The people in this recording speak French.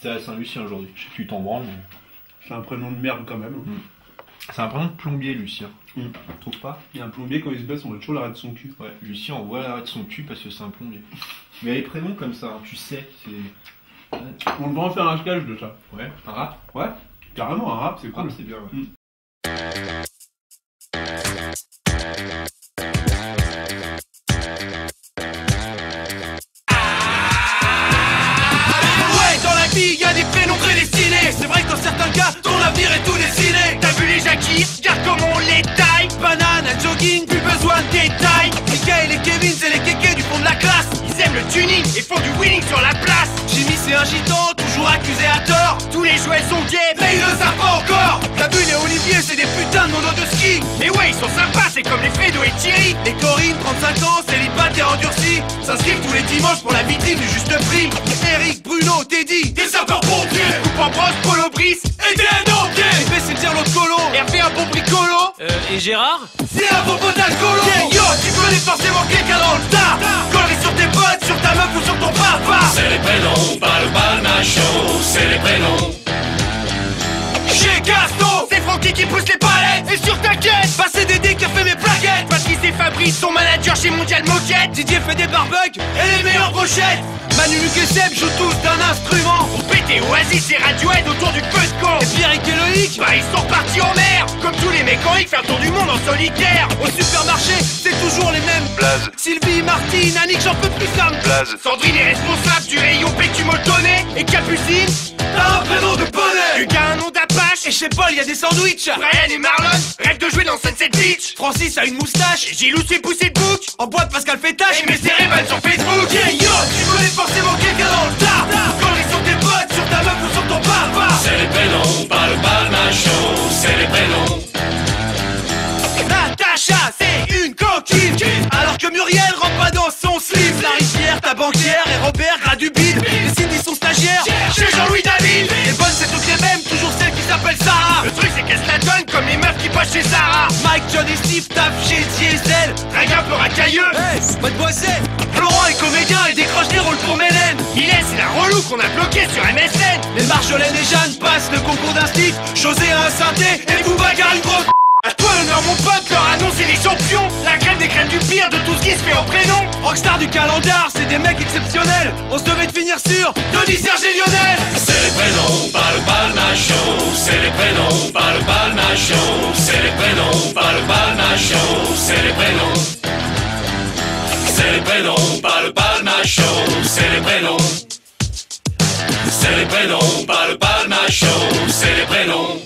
T'es à Saint-Lucien aujourd'hui. Je sais que tu t'en branles, mais... C'est un prénom de merde quand même. C'est un prénom de plombier, Lucien. Mm. Tu trouves pas? Il y a un plombier, quand il se baisse, on voit toujours l'arrêt de son cul. Ouais, Lucien, on voit l'arrêt de son cul parce que c'est un plombier. Mais les prénoms comme ça, hein, tu sais, c'est... On devrait en faire un sketch de ça. Ouais, un rap? Ouais, carrément, un rap, c'est cool. Rap, c'est bien, ouais. Y a des prénoms prédestinés. C'est vrai que dans certains cas, ton avenir est tout dessiné. T'as vu les Jackie, regarde comment on les taille. Banane à jogging, plus besoin de détails. Michael et Kevin, c'est les kékés du fond de la classe. Ils aiment le tuning et font du winning sur la place. Jimmy c'est un gitan, toujours accusé à tort. Tous les jouets sont gays, mais ils le savent pas encore. T'as vu les Olivier, c'est des putains de monos de ski. Mais ouais, ils sont sympas, c'est comme les Fredo et Thierry. Les Corinne, 35 ans, célibataire endurci, s'inscrivent tous les dimanches pour la vitrine du juste prix. Eric, Bruno, Teddy, des sapeurs-pompiers. Coupe en brosse, Polo Brice, et des dompiers. JP c'est le dire l'autre colo, Hervé un bon bricolo. Et Gérard? C'est un bon pote d'alcoolo. Yeah, yo, tu connais forcément quelqu'un dans le tas. Collerie sur tes potes, sur ta meuf ou sur ton papa. C'est les prénoms, pas le balmachon, c'est les prénoms. Chez Gaston, c'est Francky qui pousse les palettes. Et sur ta quête, bah c'est Dédé qui a fait mes plaquettes. Patrice et Fabrice sont managers chez Mondial Moquette. Didier fait des barbecues et les meilleures brochettes. Manu, Luc et Seb jouent tous d'un instrument. Pour péter Oasis et Radiohead autour du feu de camp. Et Pierrick et Loïc, bah ils sont partis en mer. Comme tous les mécaniques, faire le tour du monde en solitaire. Au supermarché, c'est toujours les mêmes. Blaze, Sylvie, Martine, Annick, j'en peux plus femme. Blaze, Sandrine est responsable du rayon PQ Moltonné. Et Capucine, t'as un prénom de poney. Lucas a un nom d'Apache. Et chez Paul y a des sandwichs. Brian et Marlon rêvent de jouer dans Sunset Beach. Francis a une moustache. Et Gilou s'est poussé de bouc. En boîte Pascal fait tâche. Et mes cérébrales sur Facebook. Yeah yo, tu connais forcément quelqu'un dans le tas. Collerie sur tes potes, sur ta meuf ou sur ton papa. c'est les prénoms, pas le balmachon, c'est les prénoms. Natacha, c'est une coquine. Alors que Muriel rentre pas dans son slip. La rivière, ta banquière et Robert gras du bide. Et Cindy son stagiaire chez Jean-Louis David. Les bonnes c'est toutes les mêmes, toujours celle qui s'appelle Sarah. Le truc c'est qu'elle se la donne comme les meufs qui passent chez Sarah. Mike, John et Steve taffent chez Diesel. Drague un peu racailleux. Hey, pas de boisser. Florent est comédien et décroche des rôles pour Mélène. Mylène c'est la relou qu'on a bloqué sur MSN. Les Marjolaine et Jeanne passent le concours d'instit. José a un synthé et vous bagarre une grosse. A toi l'honneur mon pote, leur annonce et les champions. La crème des crèmes du pire de tout ce qui se fait au prénom. Rockstar du calendar, c'est des mecs exceptionnels. On se devait de finir sur Denis, Serge et Lionel. C'est les prénoms, pas le balmachon, c'est les prénoms, pas le balmachon, c'est les prénoms, pas le balmachon, c'est les prénoms. C'est les prénoms, pas le balmachon, c'est les prénoms. C'est les prénoms, pas le balmachon, c'est les prénoms.